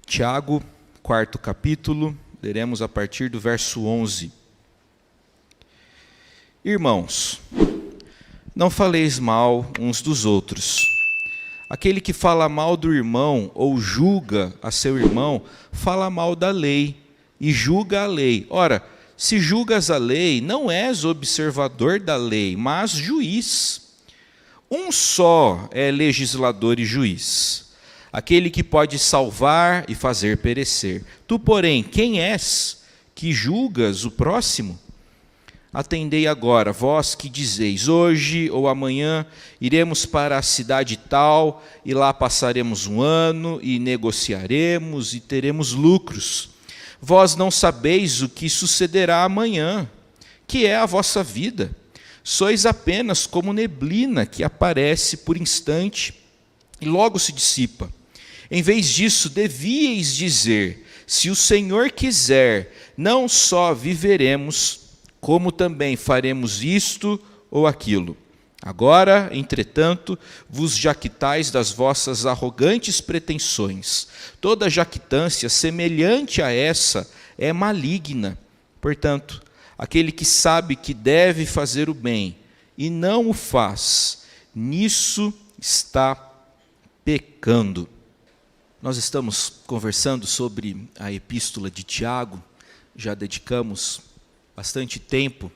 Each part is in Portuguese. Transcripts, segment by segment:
Tiago, 4º capítulo, leremos a partir do verso 11. Irmãos, não faleis mal uns dos outros. Aquele que fala mal do irmão ou julga a seu irmão, fala mal da lei e julga a lei. Ora, se julgas a lei, não és observador da lei, mas juiz. Um só é legislador e juiz, aquele que pode salvar e fazer perecer. Tu, porém, quem és que julgas o próximo? Atendei agora, vós que dizeis, hoje ou amanhã iremos para a cidade tal, e lá passaremos um ano, e negociaremos, e teremos lucros. Vós não sabeis o que sucederá amanhã, que é a vossa vida. Sois apenas como neblina que aparece por instante e logo se dissipa. Em vez disso, devíeis dizer, se o Senhor quiser, não só viveremos, como também faremos isto ou aquilo. Agora, entretanto, vos jactais das vossas arrogantes pretensões. Toda jactância semelhante a essa é maligna. Portanto, aquele que sabe que deve fazer o bem e não o faz, nisso está pecando. Nós estamos conversando sobre a epístola de Tiago, já dedicamos bastante tempo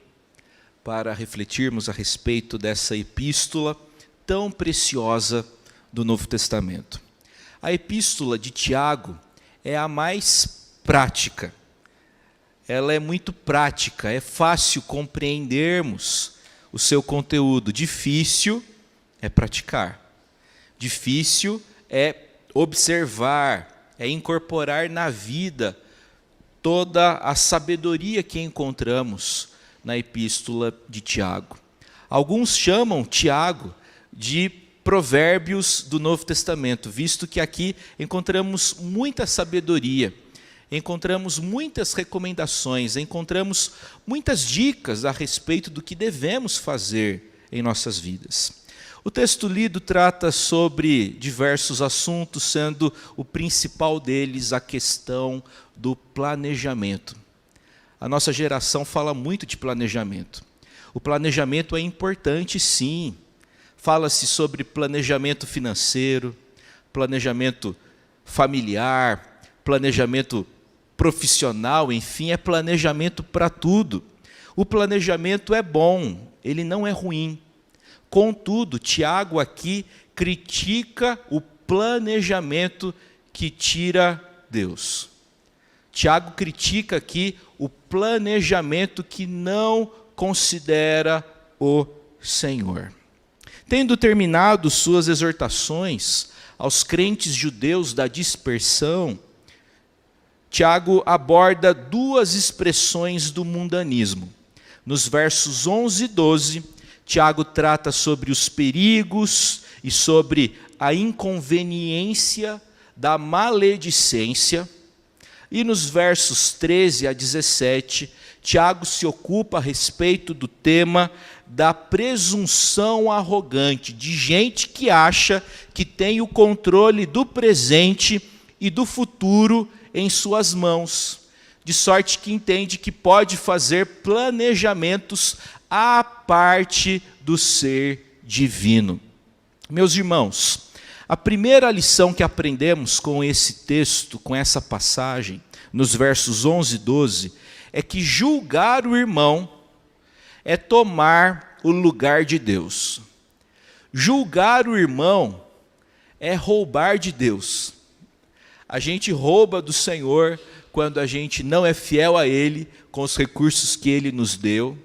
para refletirmos a respeito dessa epístola tão preciosa do Novo Testamento. A epístola de Tiago é a mais prática. Ela é muito prática, é fácil compreendermos o seu conteúdo. Difícil é praticar. Difícil é observar, é incorporar na vida toda a sabedoria que encontramos na epístola de Tiago. Alguns chamam Tiago de provérbios do Novo Testamento, visto que aqui encontramos muita sabedoria, encontramos muitas recomendações, encontramos muitas dicas a respeito do que devemos fazer em nossas vidas. O texto lido trata sobre diversos assuntos, sendo o principal deles a questão do planejamento. A nossa geração fala muito de planejamento. O planejamento é importante, sim. Fala-se sobre planejamento financeiro, planejamento familiar, planejamento profissional, enfim, é planejamento para tudo. O planejamento é bom, ele não é ruim. Contudo, Tiago aqui critica o planejamento que tira Deus. Tiago critica aqui o planejamento que não considera o Senhor. Tendo terminado suas exortações aos crentes judeus da dispersão, Tiago aborda duas expressões do mundanismo. Nos versos 11 e 12, Tiago trata sobre os perigos e sobre a inconveniência da maledicência. E nos versos 13 a 17, Tiago se ocupa a respeito do tema da presunção arrogante, de gente que acha que tem o controle do presente e do futuro em suas mãos, de sorte que entende que pode fazer planejamentos à parte do ser divino. Meus irmãos, a primeira lição que aprendemos com esse texto, com essa passagem, nos versos 11 e 12, é que julgar o irmão é tomar o lugar de Deus. Julgar o irmão é roubar de Deus. A gente rouba do Senhor quando a gente não é fiel a Ele com os recursos que Ele nos deu.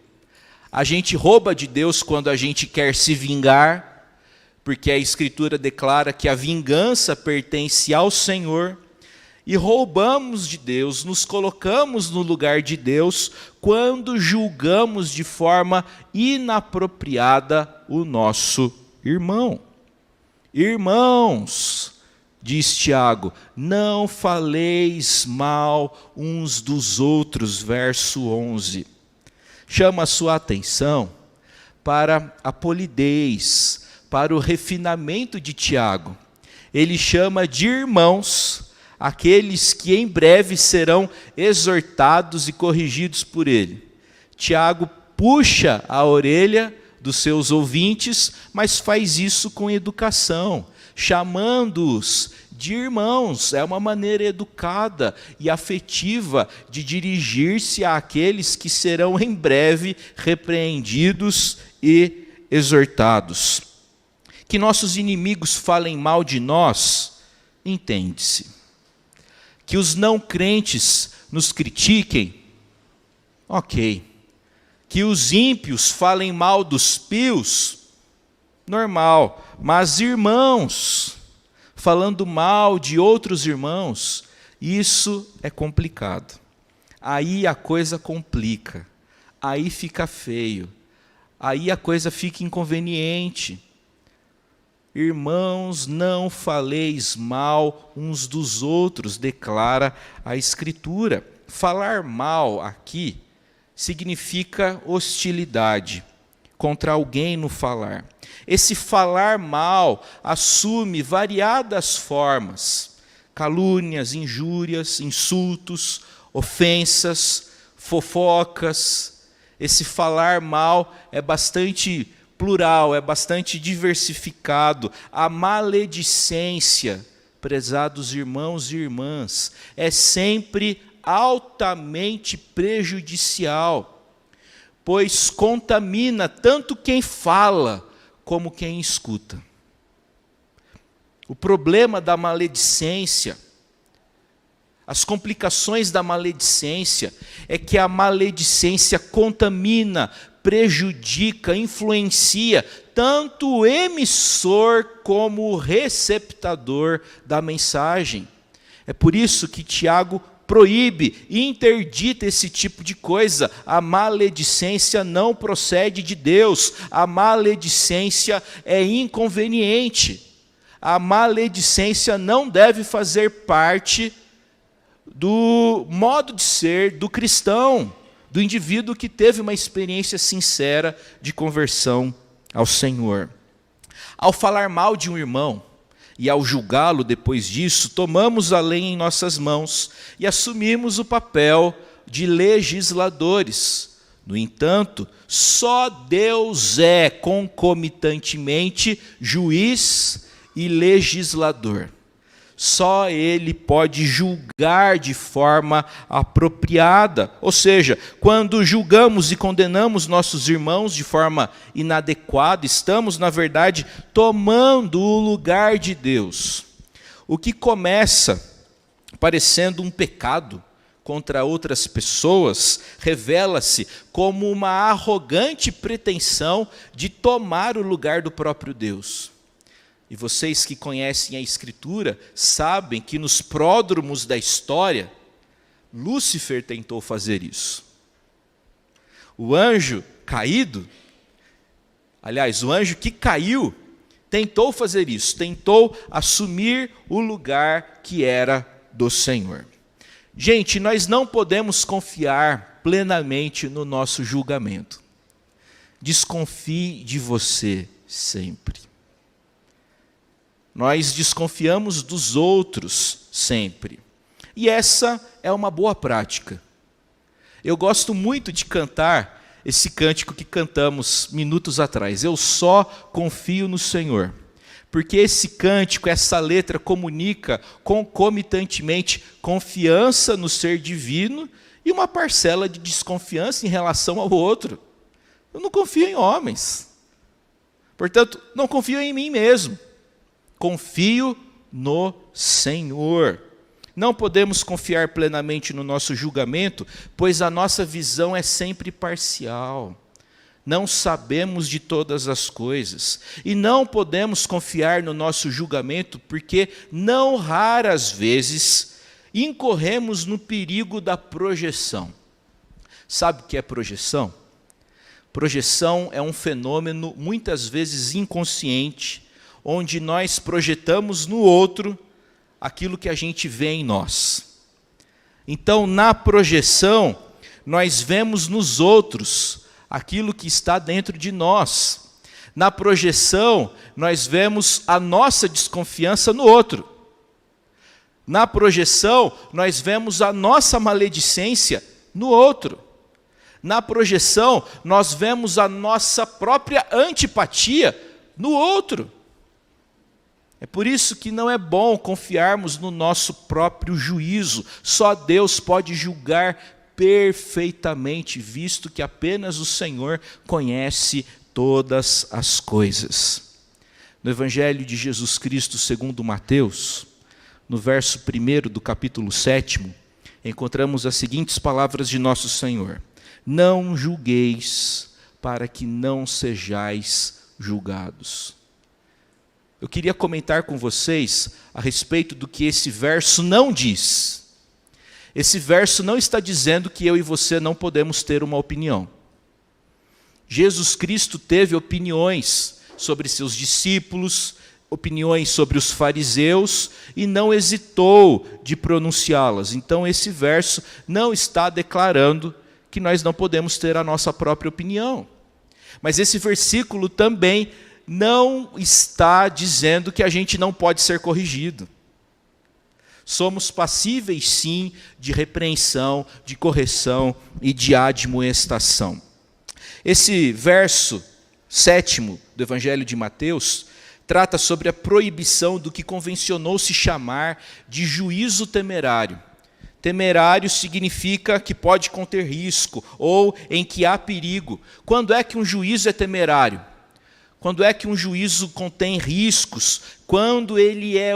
A gente rouba de Deus quando a gente quer se vingar, porque a Escritura declara que a vingança pertence ao Senhor, e roubamos de Deus, nos colocamos no lugar de Deus, quando julgamos de forma inapropriada o nosso irmão. Irmãos, diz Tiago, não faleis mal uns dos outros, verso 11. Chama a sua atenção para a polidez, para o refinamento de Tiago. Ele chama de irmãos aqueles que em breve serão exortados e corrigidos por ele. Tiago puxa a orelha dos seus ouvintes, mas faz isso com educação, chamando-os de irmãos. É uma maneira educada e afetiva de dirigir-se àqueles que serão em breve repreendidos e exortados. Que nossos inimigos falem mal de nós, entende-se. Que os não crentes nos critiquem, ok. Que os ímpios falem mal dos pios, normal. Mas irmãos, falando mal de outros irmãos, isso é complicado. Aí a coisa complica, aí fica feio, aí a coisa fica inconveniente. Irmãos, não faleis mal uns dos outros, declara a Escritura. Falar mal aqui significa hostilidade contra alguém no falar. Esse falar mal assume variadas formas: calúnias, injúrias, insultos, ofensas, fofocas. Esse falar mal é bastante plural, é bastante diversificado. A maledicência, prezados irmãos e irmãs, é sempre altamente prejudicial, pois contamina tanto quem fala como quem escuta. O problema da maledicência, as complicações da maledicência, é que a maledicência contamina, prejudica, influencia tanto o emissor como o receptador da mensagem. É por isso que Tiago proíbe e interdita esse tipo de coisa. A maledicência não procede de Deus. A maledicência é inconveniente. A maledicência não deve fazer parte do modo de ser do cristão, do indivíduo que teve uma experiência sincera de conversão ao Senhor. Ao falar mal de um irmão e ao julgá-lo depois disso, tomamos a lei em nossas mãos e assumimos o papel de legisladores. No entanto, só Deus é concomitantemente juiz e legislador. Só Ele pode julgar de forma apropriada. Ou seja, quando julgamos e condenamos nossos irmãos de forma inadequada, estamos, na verdade, tomando o lugar de Deus. O que começa parecendo um pecado contra outras pessoas, revela-se como uma arrogante pretensão de tomar o lugar do próprio Deus. E vocês que conhecem a Escritura sabem que nos pródromos da história, Lúcifer tentou fazer isso. O anjo caído, aliás, o anjo que caiu, tentou fazer isso, tentou assumir o lugar que era do Senhor. Gente, nós não podemos confiar plenamente no nosso julgamento. Desconfie de você sempre. Nós desconfiamos dos outros sempre. E essa é uma boa prática. Eu gosto muito de cantar esse cântico que cantamos minutos atrás. Eu só confio no Senhor. Porque esse cântico, essa letra comunica concomitantemente confiança no ser divino e uma parcela de desconfiança em relação ao outro. Eu não confio em homens. Portanto, não confio em mim mesmo. Confio no Senhor. Não podemos confiar plenamente no nosso julgamento, pois a nossa visão é sempre parcial. Não sabemos de todas as coisas. E não podemos confiar no nosso julgamento, porque não raras vezes incorremos no perigo da projeção. Sabe o que é projeção? Projeção é um fenômeno muitas vezes inconsciente, onde nós projetamos no outro aquilo que a gente vê em nós. Então, na projeção, nós vemos nos outros aquilo que está dentro de nós. Na projeção, nós vemos a nossa desconfiança no outro. Na projeção, nós vemos a nossa maledicência no outro. Na projeção, nós vemos a nossa própria antipatia no outro. É por isso que não é bom confiarmos no nosso próprio juízo. Só Deus pode julgar perfeitamente, visto que apenas o Senhor conhece todas as coisas. No Evangelho de Jesus Cristo segundo Mateus, no verso 1 do capítulo 7, encontramos as seguintes palavras de nosso Senhor: não julgueis, para que não sejais julgados. Eu queria comentar com vocês a respeito do que esse verso não diz. Esse verso não está dizendo que eu e você não podemos ter uma opinião. Jesus Cristo teve opiniões sobre seus discípulos, opiniões sobre os fariseus, e não hesitou de pronunciá-las. Então esse verso não está declarando que nós não podemos ter a nossa própria opinião. Mas esse versículo também não está dizendo que a gente não pode ser corrigido. Somos passíveis, sim, de repreensão, de correção e de admoestação. Esse verso 7 do Evangelho de Mateus trata sobre a proibição do que convencionou se chamar de juízo temerário. Temerário significa que pode conter risco ou em que há perigo. Quando é que um juízo é temerário? Quando é que um juízo contém riscos? Quando ele é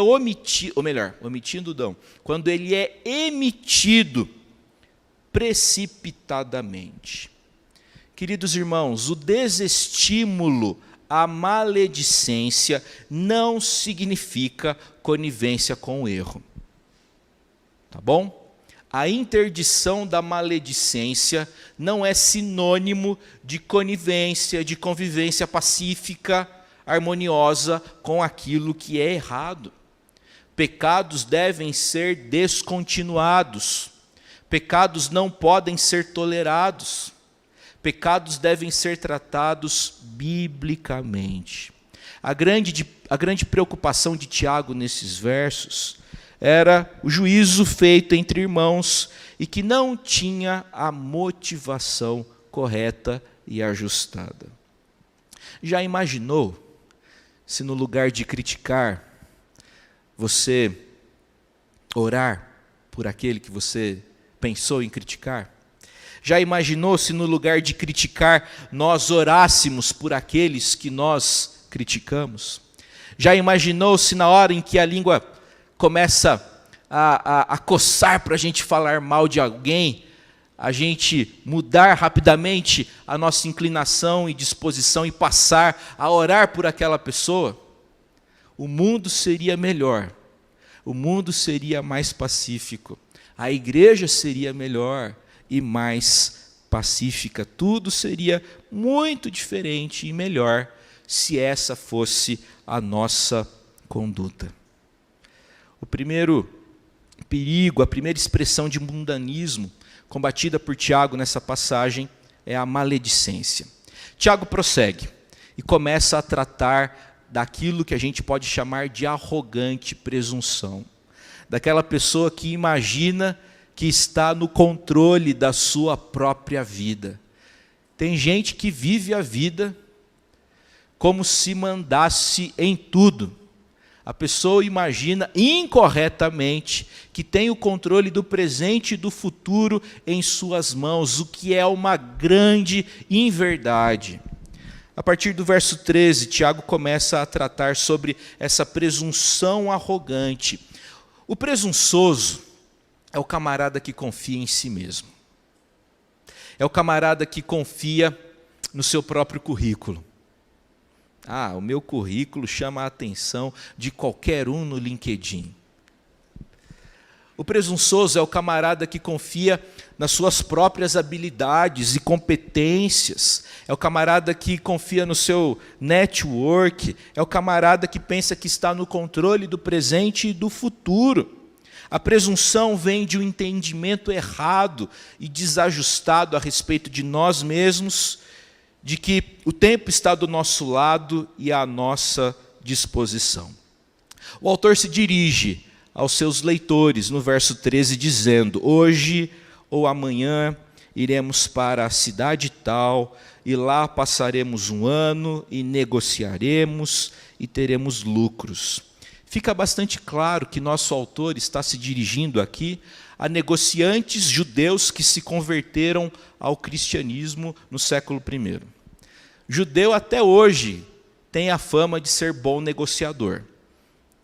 quando ele é emitido precipitadamente. Queridos irmãos, o desestímulo à maledicência não significa conivência com o erro. Tá bom? A interdição da maledicência não é sinônimo de conivência, de convivência pacífica, harmoniosa com aquilo que é errado. Pecados devem ser descontinuados. Pecados não podem ser tolerados. Pecados devem ser tratados biblicamente. A grande preocupação de Tiago nesses versos era o juízo feito entre irmãos e que não tinha a motivação correta e ajustada. Já imaginou se no lugar de criticar, você orar por aquele que você pensou em criticar? Já imaginou se no lugar de criticar, nós orássemos por aqueles que nós criticamos? Já imaginou se na hora em que a língua começa a coçar para a gente falar mal de alguém, a gente mudar rapidamente a nossa inclinação e disposição e passar a orar por aquela pessoa? O mundo seria melhor, o mundo seria mais pacífico, a igreja seria melhor e mais pacífica, tudo seria muito diferente e melhor se essa fosse a nossa conduta. O primeiro perigo, a primeira expressão de mundanismo combatida por Tiago nessa passagem é a maledicência. Tiago prossegue e começa a tratar daquilo que a gente pode chamar de arrogante presunção, daquela pessoa que imagina que está no controle da sua própria vida. Tem gente que vive a vida como se mandasse em tudo. A pessoa imagina incorretamente que tem o controle do presente e do futuro em suas mãos, o que é uma grande inverdade. A partir do verso 13, Tiago começa a tratar sobre essa presunção arrogante. O presunçoso é o camarada que confia em si mesmo. É o camarada que confia no seu próprio currículo. O meu currículo chama a atenção de qualquer um no LinkedIn. O presunçoso é o camarada que confia nas suas próprias habilidades e competências. É o camarada que confia no seu network. É o camarada que pensa que está no controle do presente e do futuro. A presunção vem de um entendimento errado e desajustado a respeito de nós mesmos, de que o tempo está do nosso lado e à nossa disposição. O autor se dirige aos seus leitores, no verso 13, dizendo: hoje ou amanhã iremos para a cidade tal, e lá passaremos um ano, e negociaremos, e teremos lucros. Fica bastante claro que nosso autor está se dirigindo aqui a negociantes judeus que se converteram ao cristianismo no século I. Judeu até hoje tem a fama de ser bom negociador.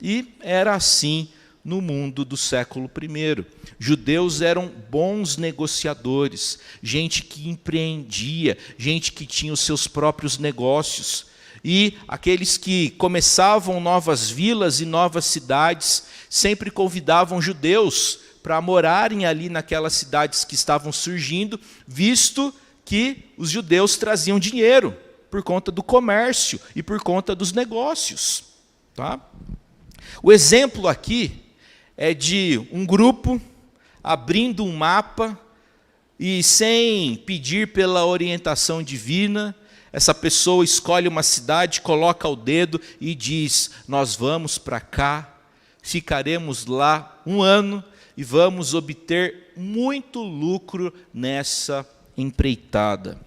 E era assim no mundo do século I. Judeus eram bons negociadores, gente que empreendia, gente que tinha os seus próprios negócios. E aqueles que começavam novas vilas e novas cidades sempre convidavam judeus para morarem ali naquelas cidades que estavam surgindo, visto que os judeus traziam dinheiro por conta do comércio e por conta dos negócios. Tá? O exemplo aqui é de um grupo abrindo um mapa e, sem pedir pela orientação divina, essa pessoa escolhe uma cidade, coloca o dedo e diz: nós vamos para cá, ficaremos lá um ano e vamos obter muito lucro nessa empreitada.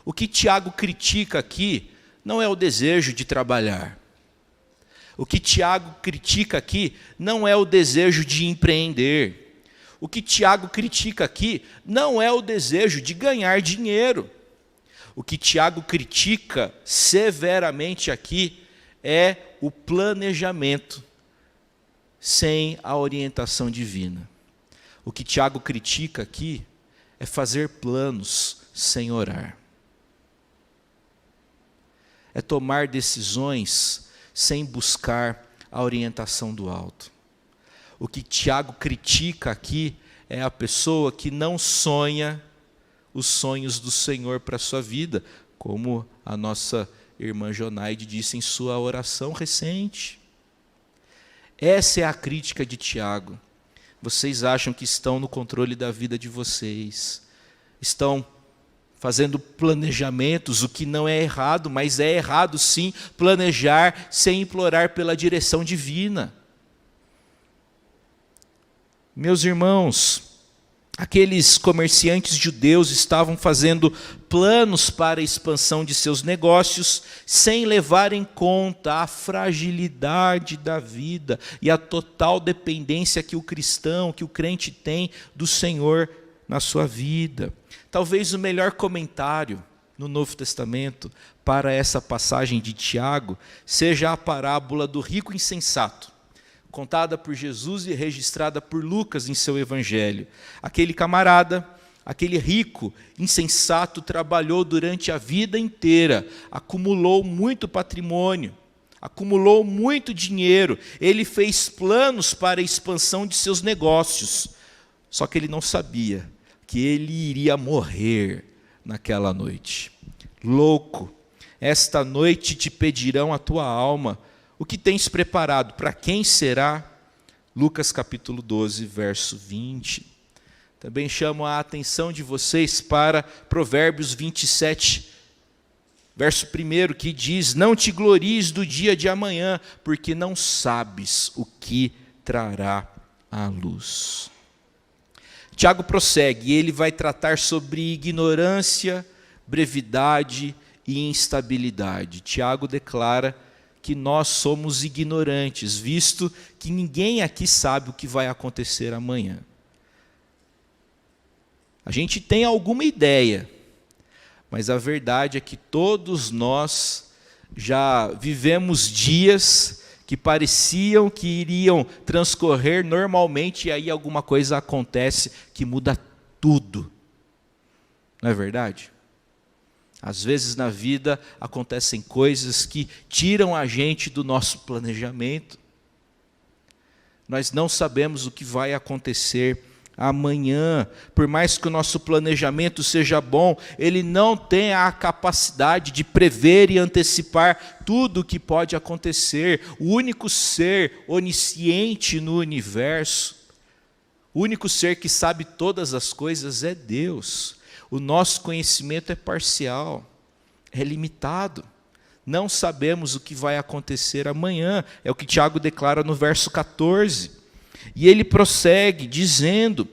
O que Tiago critica aqui não é o desejo de trabalhar. O que Tiago critica aqui não é o desejo de empreender. O que Tiago critica aqui não é o desejo de ganhar dinheiro. O que Tiago critica severamente aqui é o planejamento sem a orientação divina. O que Tiago critica aqui é fazer planos sem orar. É tomar decisões sem buscar a orientação do alto. O que Tiago critica aqui é a pessoa que não sonha os sonhos do Senhor para a sua vida, como a nossa irmã Jonaide disse em sua oração recente. Essa é a crítica de Tiago. Vocês acham que estão no controle da vida de vocês, estão fazendo planejamentos, o que não é errado, mas é errado sim planejar sem implorar pela direção divina. Meus irmãos, aqueles comerciantes judeus estavam fazendo planos para a expansão de seus negócios, sem levar em conta a fragilidade da vida e a total dependência que o cristão, que o crente tem do Senhor na sua vida. Talvez o melhor comentário no Novo Testamento para essa passagem de Tiago seja a parábola do rico insensato, contada por Jesus e registrada por Lucas em seu evangelho. Aquele camarada, aquele rico insensato, trabalhou durante a vida inteira, acumulou muito patrimônio, acumulou muito dinheiro, ele fez planos para a expansão de seus negócios, só que ele não sabia que ele iria morrer naquela noite. Louco, esta noite te pedirão a tua alma. O que tens preparado? Para quem será? Lucas capítulo 12, verso 20. Também chamo a atenção de vocês para Provérbios 27, verso 1, que diz: não te glories do dia de amanhã, porque não sabes o que trará a luz. Tiago prossegue, e ele vai tratar sobre ignorância, brevidade e instabilidade. Tiago declara que nós somos ignorantes, visto que ninguém aqui sabe o que vai acontecer amanhã. A gente tem alguma ideia, mas a verdade é que todos nós já vivemos dias que pareciam que iriam transcorrer normalmente, e aí alguma coisa acontece que muda tudo. Não é verdade? Às vezes na vida acontecem coisas que tiram a gente do nosso planejamento. Nós não sabemos o que vai acontecer amanhã. Por mais que o nosso planejamento seja bom, ele não tem a capacidade de prever e antecipar tudo o que pode acontecer. O único ser onisciente no universo, o único ser que sabe todas as coisas é Deus. O nosso conhecimento é parcial, é limitado. Não sabemos o que vai acontecer amanhã. É o que Tiago declara no verso 14. E ele prossegue dizendo: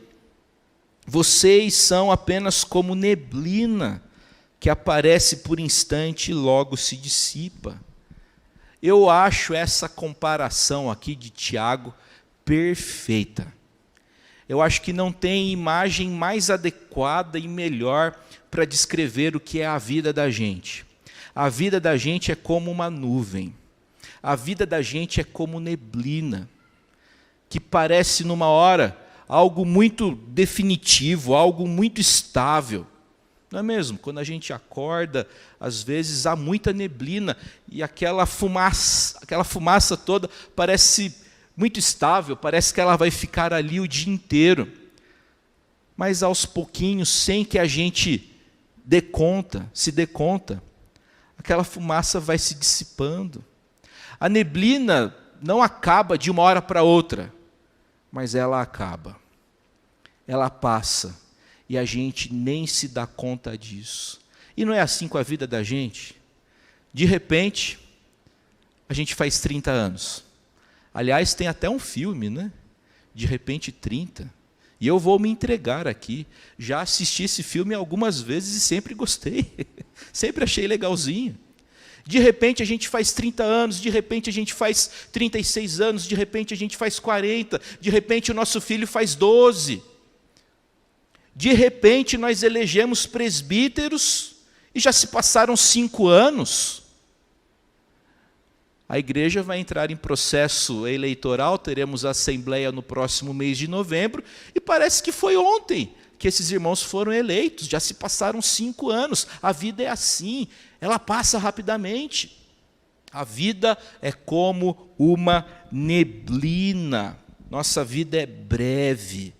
vocês são apenas como neblina que aparece por instante e logo se dissipa. Eu acho essa comparação aqui de Tiago perfeita. Eu acho que não tem imagem mais adequada e melhor para descrever o que é a vida da gente. A vida da gente é como uma nuvem. A vida da gente é como neblina, que parece numa hora algo muito definitivo, algo muito estável. Não é mesmo? Quando a gente acorda, às vezes há muita neblina e aquela fumaça toda parece muito estável, parece que ela vai ficar ali o dia inteiro. Mas aos pouquinhos, sem que a gente se dê conta, aquela fumaça vai se dissipando. A neblina não acaba de uma hora para outra, mas ela acaba. Ela passa e a gente nem se dá conta disso. E não é assim com a vida da gente? De repente, a gente faz 30 anos. Aliás, tem até um filme, né? De repente 30. E eu vou me entregar aqui. Já assisti esse filme algumas vezes e sempre gostei. Sempre achei legalzinho. De repente a gente faz 30 anos, de repente a gente faz 36 anos, de repente a gente faz 40, de repente o nosso filho faz 12. De repente nós elegemos presbíteros e já se passaram 5 anos. A igreja vai entrar em processo eleitoral, teremos a assembleia no próximo mês de novembro, e parece que foi ontem que esses irmãos foram eleitos, já se passaram 5 anos. A vida é assim, ela passa rapidamente. A vida é como uma neblina, nossa vida é breve.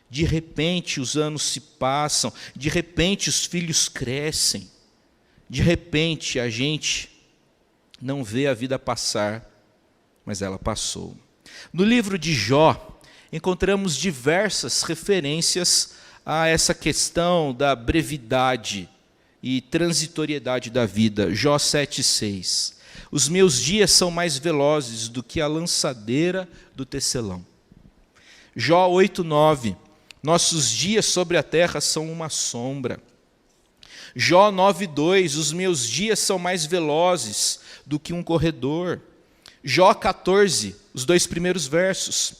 De repente os anos se passam, de repente os filhos crescem, de repente a gente não vê a vida passar, mas ela passou. No livro de Jó, encontramos diversas referências a essa questão da brevidade e transitoriedade da vida. Jó 7,6. Os meus dias são mais velozes do que a lançadeira do tecelão. Jó 8,9. Nossos dias sobre a terra são uma sombra. Jó 9,2. Os meus dias são mais velozes do que um corredor. Jó 14, os 2 primeiros versos.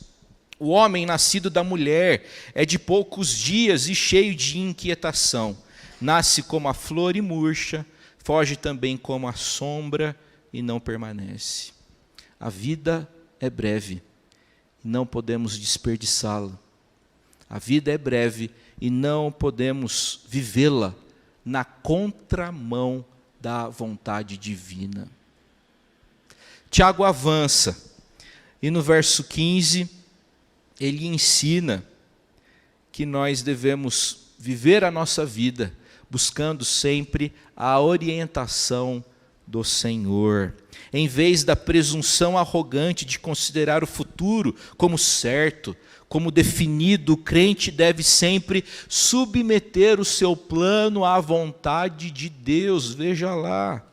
O homem nascido da mulher é de poucos dias e cheio de inquietação. Nasce como a flor e murcha, foge também como a sombra e não permanece. A vida é breve e não podemos desperdiçá-la. A vida é breve e não podemos vivê-la na contramão da vontade divina. Tiago avança e no verso 15 ele ensina que nós devemos viver a nossa vida buscando sempre a orientação do Senhor. Em vez da presunção arrogante de considerar o futuro como certo, como definido, o crente deve sempre submeter o seu plano à vontade de Deus. Veja lá,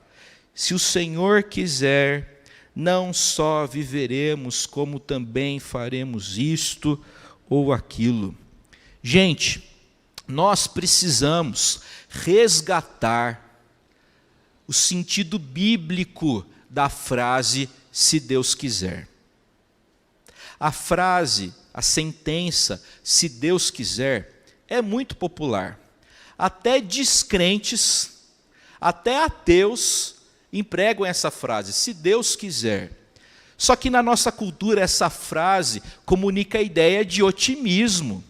se o Senhor quiser, não só viveremos, como também faremos isto ou aquilo. Gente, nós precisamos resgatar o sentido bíblico da frase, se Deus quiser. A frase, a sentença, se Deus quiser, é muito popular. Até descrentes, até ateus empregam essa frase, se Deus quiser. Só que na nossa cultura essa frase comunica a ideia de otimismo,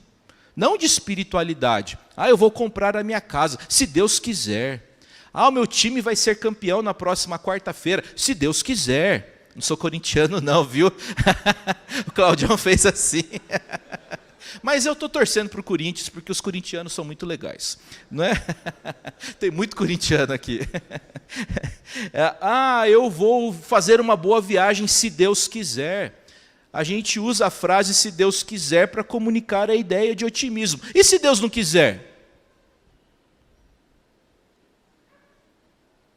não de espiritualidade. Eu vou comprar a minha casa, se Deus quiser. O meu time vai ser campeão na próxima quarta-feira, se Deus quiser. Não sou corintiano não, viu? O Claudião fez assim. Mas eu estou torcendo para o Corinthians, porque os corintianos são muito legais. Não é? Tem muito corintiano aqui. Eu vou fazer uma boa viagem se Deus quiser. A gente usa a frase se Deus quiser para comunicar a ideia de otimismo. E se Deus não quiser?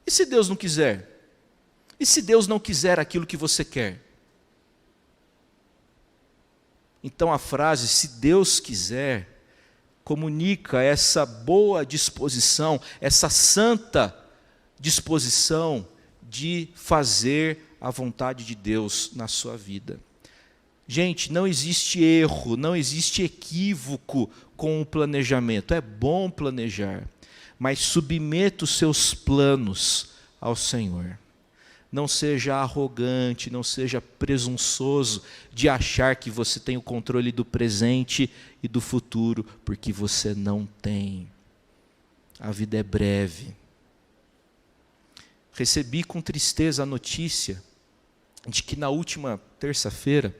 E se Deus não quiser? E se Deus não quiser aquilo que você quer? Então a frase, se Deus quiser, comunica essa boa disposição, essa santa disposição de fazer a vontade de Deus na sua vida. Gente, não existe erro, não existe equívoco com o planejamento. É bom planejar, mas submeta os seus planos ao Senhor. Não seja arrogante, não seja presunçoso de achar que você tem o controle do presente e do futuro, porque você não tem. A vida é breve. Recebi com tristeza a notícia de que na última terça-feira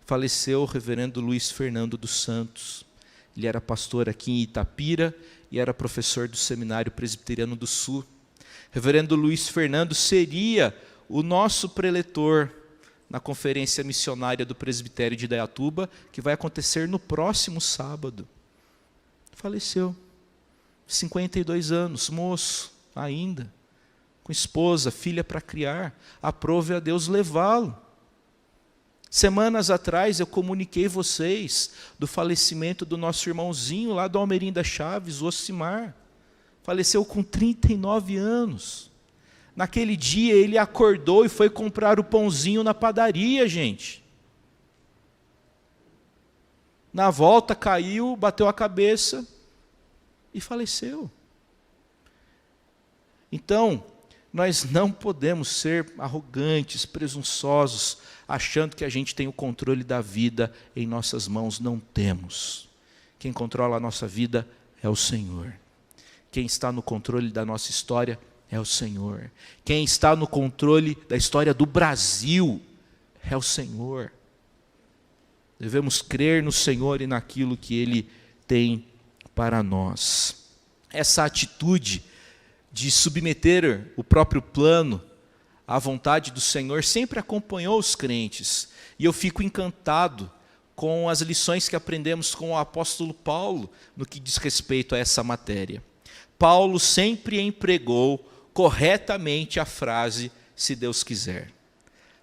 faleceu o reverendo Luiz Fernando dos Santos. Ele era pastor aqui em Itapira e era professor do Seminário Presbiteriano do Sul. Reverendo Luiz Fernando seria o nosso preletor na conferência missionária do presbitério de Indaiatuba, que vai acontecer no próximo sábado. Faleceu, 52 anos, moço ainda, com esposa, filha para criar, aprove a Deus levá-lo. Semanas atrás eu comuniquei vocês do falecimento do nosso irmãozinho lá do Almerinda Chaves, o Ocimar. Faleceu com 39 anos. Naquele dia ele acordou e foi comprar o pãozinho na padaria, gente. Na volta caiu, bateu a cabeça e faleceu. Então, nós não podemos ser arrogantes, presunçosos, achando que a gente tem o controle da vida em nossas mãos. Não temos. Quem controla a nossa vida é o Senhor. Quem está no controle da nossa história é o Senhor. Quem está no controle da história do Brasil é o Senhor. Devemos crer no Senhor e naquilo que Ele tem para nós. Essa atitude de submeter o próprio plano à vontade do Senhor sempre acompanhou os crentes. E eu fico encantado com as lições que aprendemos com o apóstolo Paulo no que diz respeito a essa matéria. Paulo sempre empregou corretamente a frase, se Deus quiser.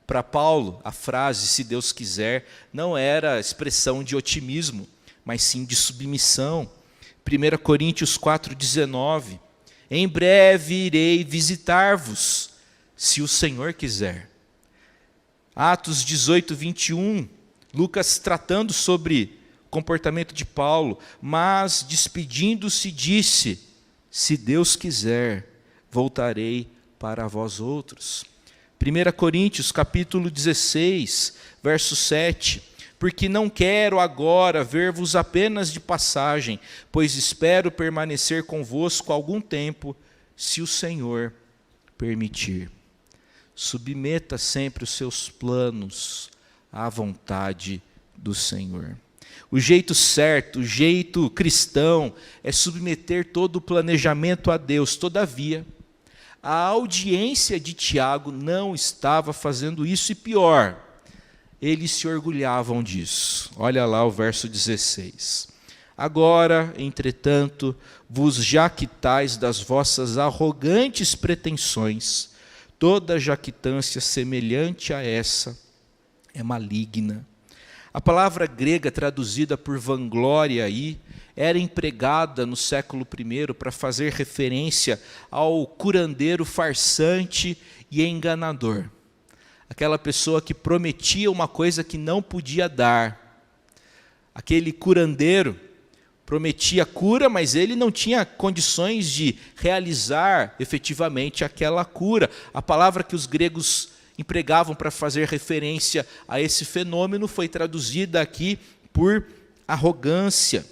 Para Paulo, a frase, se Deus quiser, não era expressão de otimismo, mas sim de submissão. 1 Coríntios 4,19, em breve irei visitar-vos, se o Senhor quiser. Atos 18:21, Lucas tratando sobre o comportamento de Paulo, mas despedindo-se disse, se Deus quiser, voltarei para vós outros. 1 Coríntios capítulo 16, verso 7, porque não quero agora ver-vos apenas de passagem, pois espero permanecer convosco algum tempo, se o Senhor permitir. Submeta sempre os seus planos à vontade do Senhor. O jeito certo, o jeito cristão, é submeter todo o planejamento a Deus. Todavia, a audiência de Tiago não estava fazendo isso, e pior, eles se orgulhavam disso. Olha lá o verso 16. Agora, entretanto, vos jactais das vossas arrogantes pretensões. Toda jactância semelhante a essa é maligna. A palavra grega traduzida por vanglória aí, era empregada no século I para fazer referência ao curandeiro farsante e enganador. Aquela pessoa que prometia uma coisa que não podia dar. Aquele curandeiro prometia cura, mas ele não tinha condições de realizar efetivamente aquela cura. A palavra que os gregos empregavam para fazer referência a esse fenômeno foi traduzida aqui por arrogância,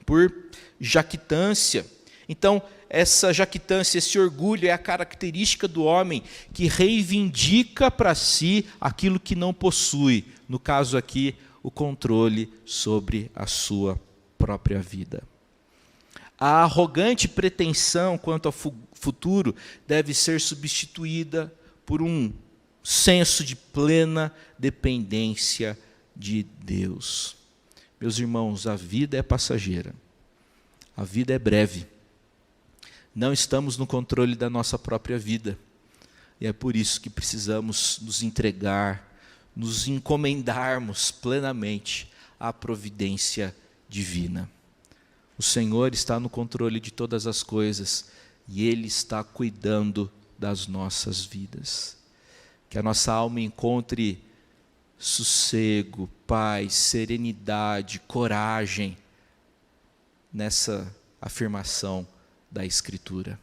por jactância. Então, essa jactância, esse orgulho é a característica do homem que reivindica para si aquilo que não possui, no caso aqui, o controle sobre a sua própria vida. A arrogante pretensão quanto ao futuro deve ser substituída por um senso de plena dependência de Deus. Meus irmãos, a vida é passageira, a vida é breve, não estamos no controle da nossa própria vida, e é por isso que precisamos nos entregar, nos encomendarmos plenamente à providência divina. O Senhor está no controle de todas as coisas e Ele está cuidando das nossas vidas. Que a nossa alma encontre sossego, paz, serenidade, coragem nessa afirmação da Escritura.